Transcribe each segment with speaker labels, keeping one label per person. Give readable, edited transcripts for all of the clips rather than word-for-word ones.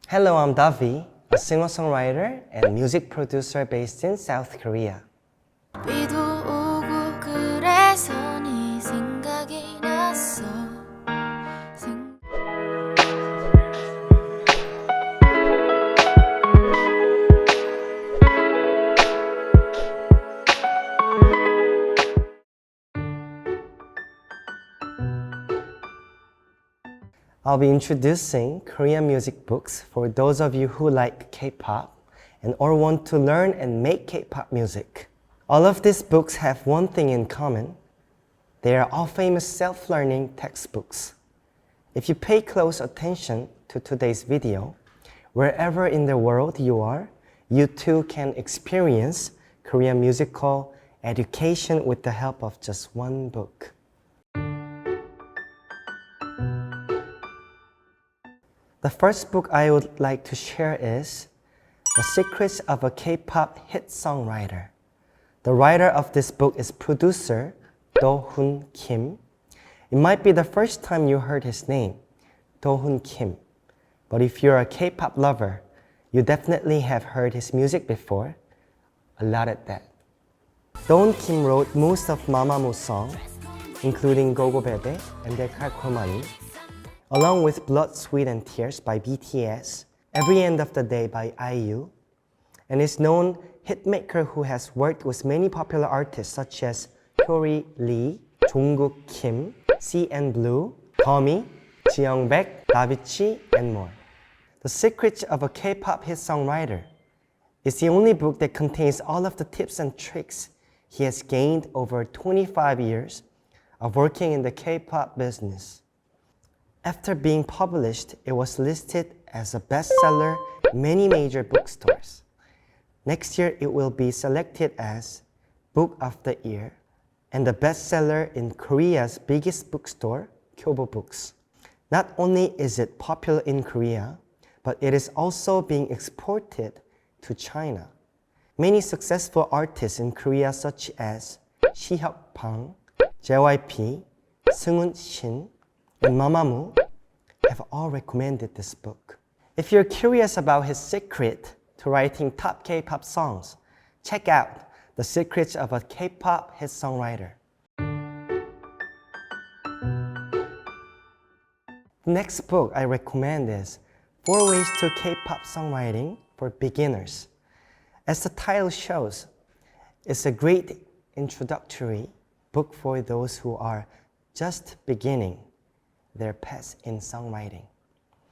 Speaker 1: Hello, I'm DAVII, a singer-songwriter and music producer based in South Korea.
Speaker 2: 비도 오고 그래서 네 생각이 났어.
Speaker 1: I'll be introducing Korean music books for those of you who like K-pop and or want to learn and make K-pop music. All of these books have one thing in common. They are all famous self-learning textbooks. If you pay close attention to today's video, wherever in the world you are, you too can experience Korean musical education with the help of just one book. The first book I would like to share is The Secrets of a K-pop Hit Songwriter. The writer of this book is producer Do-hoon Kim. It might be the first time you heard his name, Do-hoon Kim. But if you're a K-pop lover, you definitely have heard his music before. A lot at that. Do-hoon Kim wrote most of Mamamoo songs, including Gogo Bebe and Dekalkomani, along with Blood, Sweat and Tears by BTS, Every End of the Day by IU, and is known hitmaker who has worked with many popular artists such as Hyori Lee, Jungkook Kim, CN Blue, Tommy, Jiyoung-baek, DAVII, and more. The Secrets of a K-pop Hit Songwriter is the only book that contains all of the tips and tricks he has gained over 25 years of working in the K-pop business. After being published, it was listed as a bestseller in many major bookstores. Next year, it will be selected as Book of the Year and the bestseller in Korea's biggest bookstore, Kyobo Books. Not only is it popular in Korea, but it is also being exported to China. Many successful artists in Korea such as Shihyuk Bang, JYP, Seunghoon Shin, and Mamamoo have all recommended this book. If you're curious about his secret to writing top K-pop songs, check out The Secrets of a K-pop Hit Songwriter. The next book I recommend is 4 Ways to K-pop Songwriting for Beginners. As the title shows, it's a great introductory book for those who are just beginning their path in songwriting.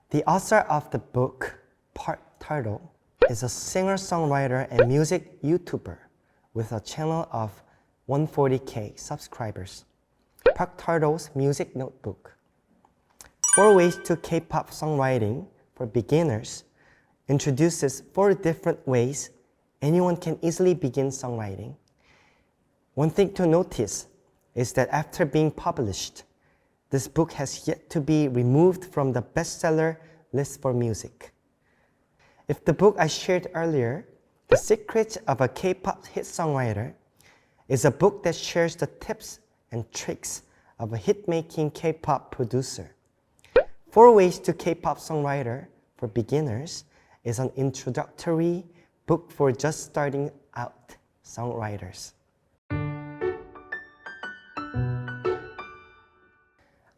Speaker 1: The author of the book, Park Turtle, is a singer-songwriter and music YouTuber with a channel of 140K subscribers. Park Turtle's Music Notebook. 4 Ways to K-pop Songwriting for Beginners introduces 4 different ways anyone can easily begin songwriting. One thing to notice is that after being published, this book has yet to be removed from the bestseller list for music. If the book I shared earlier, The Secrets of a K-pop Hit Songwriter, is a book that shares the tips and tricks of a hit-making K-pop producer, 4 Ways to K-pop Songwriter for Beginners is an introductory book for just starting out songwriters.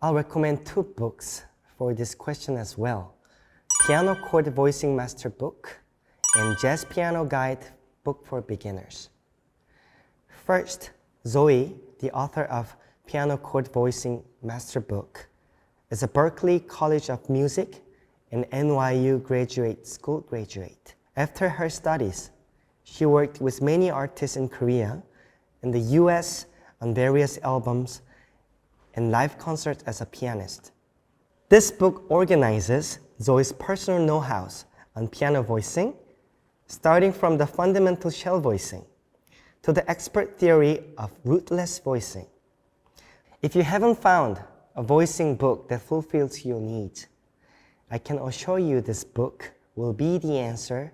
Speaker 1: I'll recommend 2 books for this question as well. Piano Chord Voicing Master Book and Jazz Piano Guide Book for Beginners. First, Zoe, the author of Piano Chord Voicing Master Book, is a Berklee College of Music and NYU Graduate School graduate. After her studies, she worked with many artists in Korea and the US on various albums and live concerts as a pianist. This book organizes Zoe's personal know-how on piano voicing, starting from the fundamental shell voicing to the expert theory of rootless voicing. If you haven't found a voicing book that fulfills your needs, I can assure you this book will be the answer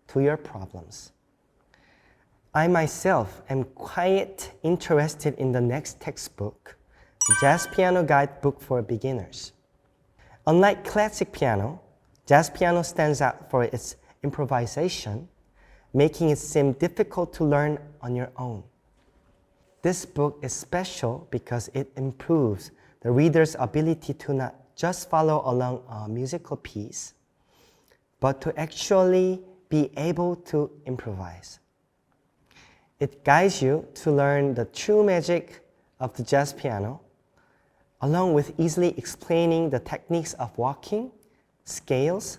Speaker 1: to your problems. I myself am quite interested in the next textbook, the Jazz Piano Guide Book for Beginners. Unlike classic piano, Jazz piano stands out for its improvisation, making it seem difficult to learn on your own. This book is special because it improves the reader's ability to not just follow along a musical piece, but to actually be able to improvise. It guides you to learn the true magic of the jazz piano, along with easily explaining the techniques of walking, scales,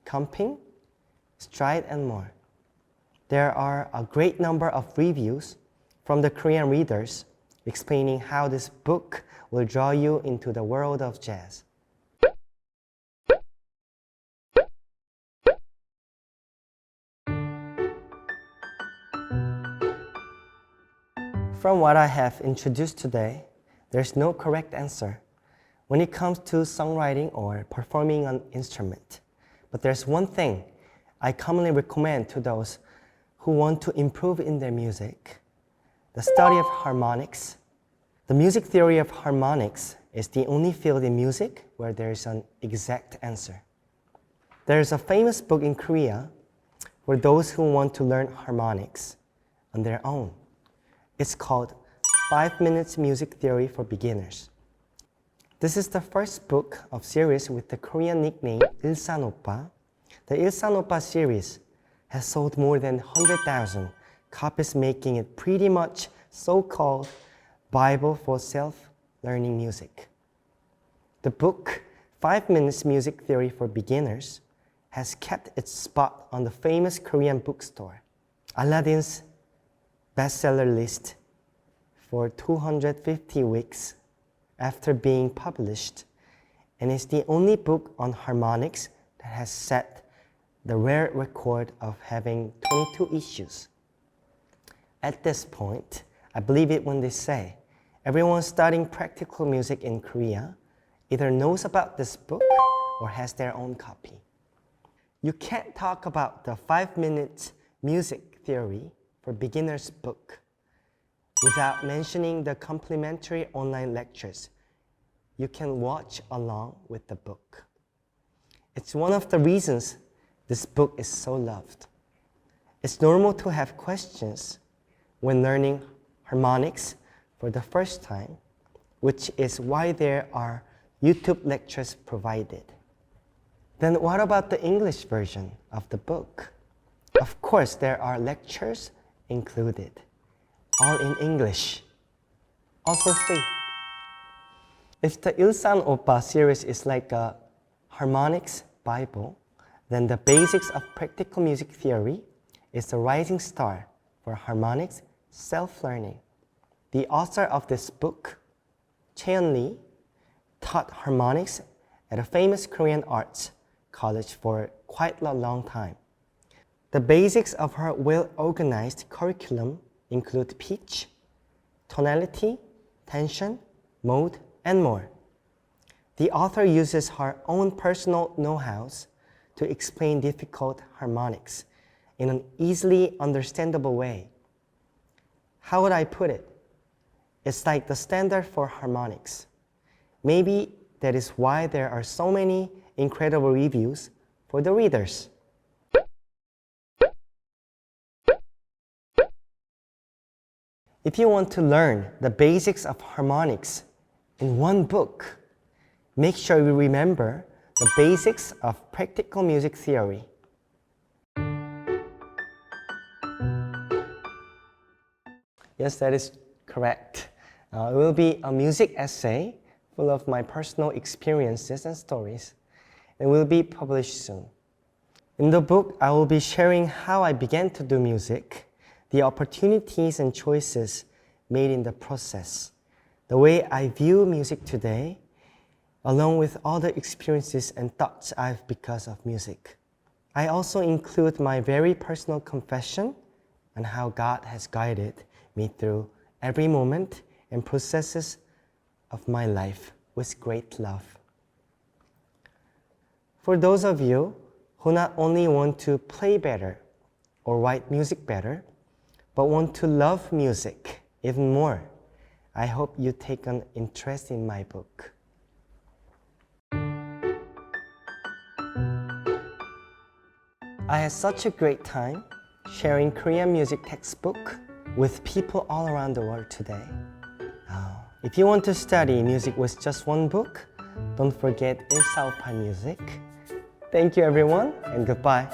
Speaker 1: comping, stride, and more. There are a great number of reviews from the Korean readers explaining how this book will draw you into the world of jazz. From what I have introduced today, there's no correct answer when it comes to songwriting or performing an instrument. But there's one thing I commonly recommend to those who want to improve in their music: the study of harmonics. The music theory of harmonics is the only field in music where there is an exact answer. There is a famous book in Korea for those who want to learn harmonics on their own. It's called 5 Minutes Music Theory for Beginners. This is the first book of series with the Korean nickname Ilsan Oppa. The Ilsan Oppa series has sold more than 100,000 copies, making it pretty much so-called Bible for self-learning music. The book 5 Minutes Music Theory for Beginners has kept its spot on the famous Korean bookstore Aladdin's bestseller list for 250 weeks after being published, and is the only book on harmonics that has set the rare record of having 22 issues. At this point, I believe it when they say everyone studying practical music in Korea either knows about this book or has their own copy. You can't talk about the 5 Minutes Music Theory for Beginners book without mentioning the complimentary online lectures you can watch along with the book. It's one of the reasons this book is so loved. It's normal to have questions when learning harmonics for the first time, which is why there are YouTube lectures provided. Then what about the English version of the book? Of course, there are lectures included, all in English, all for free. If the Ilsan Oppa series is like a harmonics Bible, then the basics of practical music theory is the rising star for harmonics self-learning. The author of this book, Cheon Lee, taught harmonics at a famous Korean arts college for quite a long time. The basics of her well-organized curriculum include pitch, tonality, tension, mode, and more. The author uses her own personal know-hows to explain difficult harmonics in an easily understandable way. How would I put it? It's like the standard for harmonics. Maybe that is why there are so many incredible reviews for the readers. If you want to learn the basics of harmonics in one book, make sure you remember the basics of practical music theory. Yes, that is correct. It will be a music essay full of my personal experiences and stories. It will be published soon. In the book, I will be sharing how I began to do music, the opportunities and choices made in the process, the way I view music today, along with all the experiences and thoughts I have because of music. I also include my very personal confession on how God has guided me through every moment and processes of my life with great love. For those of you who not only want to play better or write music better, but want to love music even more, I hope you take an interest in my book. I had such a great time sharing Korean music textbook with people all around the world today. If you want to study music with just one book, don't forget Ilsaopan Music. Thank you everyone and goodbye.